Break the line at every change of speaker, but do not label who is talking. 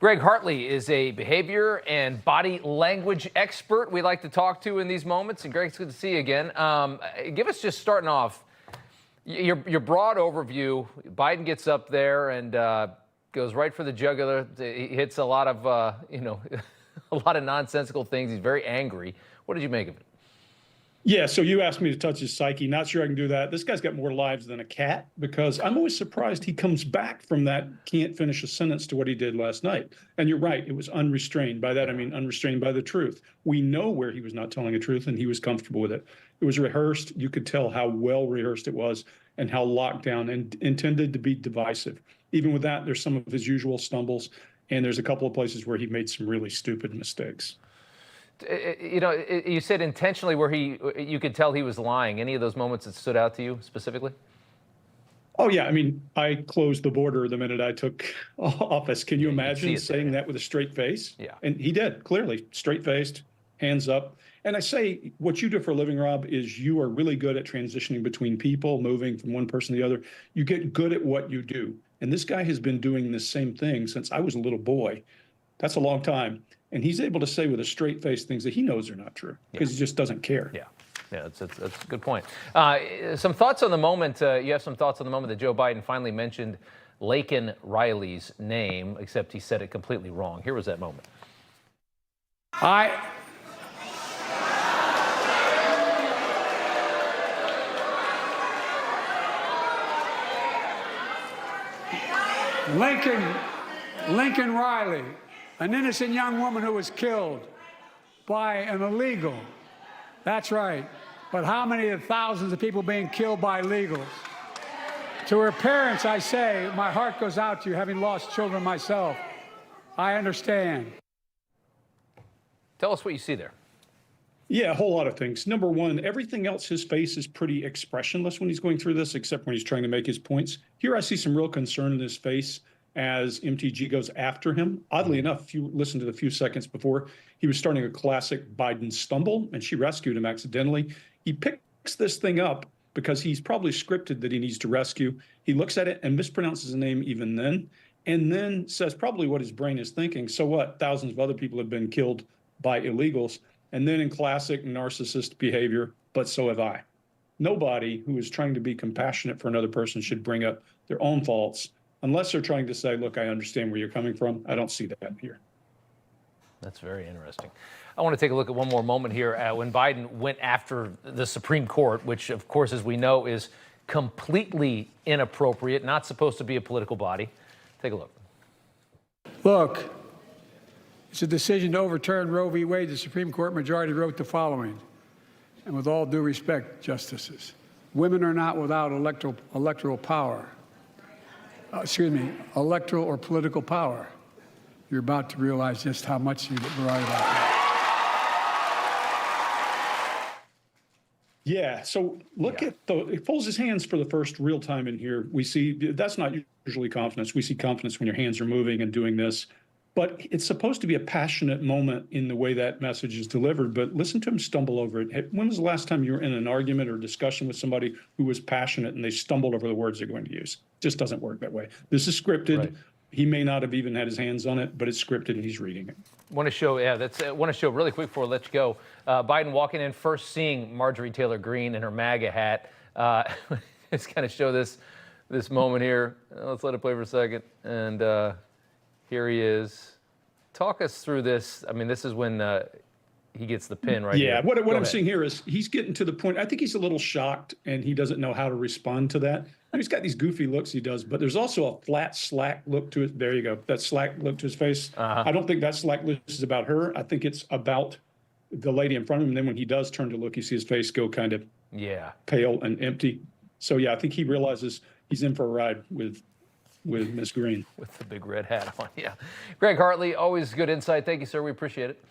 Greg Hartley is a behavior and body language expert we like to talk to in these moments. And Greg, it's good to see you again. Give us, just starting off, your broad overview. Biden gets up there and goes right for the jugular. He hits a lot of, a lot of nonsensical things. He's very angry. What did you make of it?
Yeah, so you asked me to touch his psyche. Not sure I can do that. This guy's got more lives than a cat, because I'm always surprised he comes back from that can't finish a sentence to what he did last night. And you're right, it was unrestrained. By that, I mean unrestrained by the truth. We know where he was not telling the truth, and he was comfortable with it. It was rehearsed. You could tell how well rehearsed it was and how locked down and intended to be divisive. Even with that, there's some of his usual stumbles, and there's a couple of places where he made some really stupid mistakes.
You said intentionally where you could tell he was lying. Any of those moments that stood out to you specifically?
Oh, yeah. I mean, I closed the border the minute I took office. Can you imagine saying that with a straight face?
Yeah.
And he did, clearly, straight-faced, hands up. And I say, what you do for a living, Rob, is you are really good at transitioning between people, moving from one person to the other. You get good at what you do. And this guy has been doing the same thing since I was a little boy. That's a long time. And he's able to say with a straight face things that he knows are not true, because he just doesn't care.
Yeah, that's a good point. Some thoughts on the moment. You have some thoughts on the moment that Joe Biden finally mentioned Laken Riley's name, except he said it completely wrong. Here was that moment.
Lincoln Riley, an innocent young woman who was killed by an illegal. That's right. But how many of the thousands of people being killed by illegals? To her parents, I say, my heart goes out to you, having lost children myself. I understand.
Tell us what you see there.
Yeah, a whole lot of things. Number one, everything else, his face is pretty expressionless when he's going through this, except when he's trying to make his points. Here I see some real concern in his face as MTG goes after him. Oddly enough, if you listen to the few seconds before, he was starting a classic Biden stumble, and she rescued him accidentally. He picks this thing up because he's probably scripted that he needs to rescue. He looks at it and mispronounces the name even then, and then says probably what his brain is thinking. So what? Thousands of other people have been killed by illegals. And then in classic narcissist behavior, but so have I. Nobody who is trying to be compassionate for another person should bring up their own faults, unless they're trying to say, look, I understand where you're coming from. I don't see that here.
That's very interesting. I want to take a look at one more moment here when Biden went after the Supreme Court, which, of course, as we know, is completely inappropriate, not supposed to be a political body. Take a look.
Look, it's a decision to overturn Roe v. Wade. The Supreme Court majority wrote the following, and with all due respect, justices, women are not without electoral power. Electoral or political power. You're about to realize just how much you're right about that.
Yeah, so look at he folds his hands for the first real time in here. We see that's not usually confidence. We see confidence when your hands are moving and doing this. But it's supposed to be a passionate moment in the way that message is delivered. But listen to him stumble over it. When was the last time you were in an argument or discussion with somebody who was passionate and they stumbled over the words they're going to use? It just doesn't work that way. This is scripted. Right. He may not have even had his hands on it, but it's scripted and he's reading it.
Want to show really quick before I let you go. Biden walking in first, seeing Marjorie Taylor Greene in her MAGA hat. Let's kind of show this moment here. Let's let it play for a second. And here he is. Talk us through this. I mean, this is when he gets the pin right here.
Yeah, what I'm seeing here is he's getting to the point. I think he's a little shocked, and he doesn't know how to respond to that. And he's got these goofy looks he does, but there's also a flat, slack look to it. There you go, that slack look to his face. I don't think that slack look is about her. I think it's about the lady in front of him. And then when he does turn to look, you see his face go kind of pale and empty. So, yeah, I think he realizes he's in for a ride with Ms. Greene.
With the big red hat on, yeah. Greg Hartley, always good insight. Thank you, sir. We appreciate it.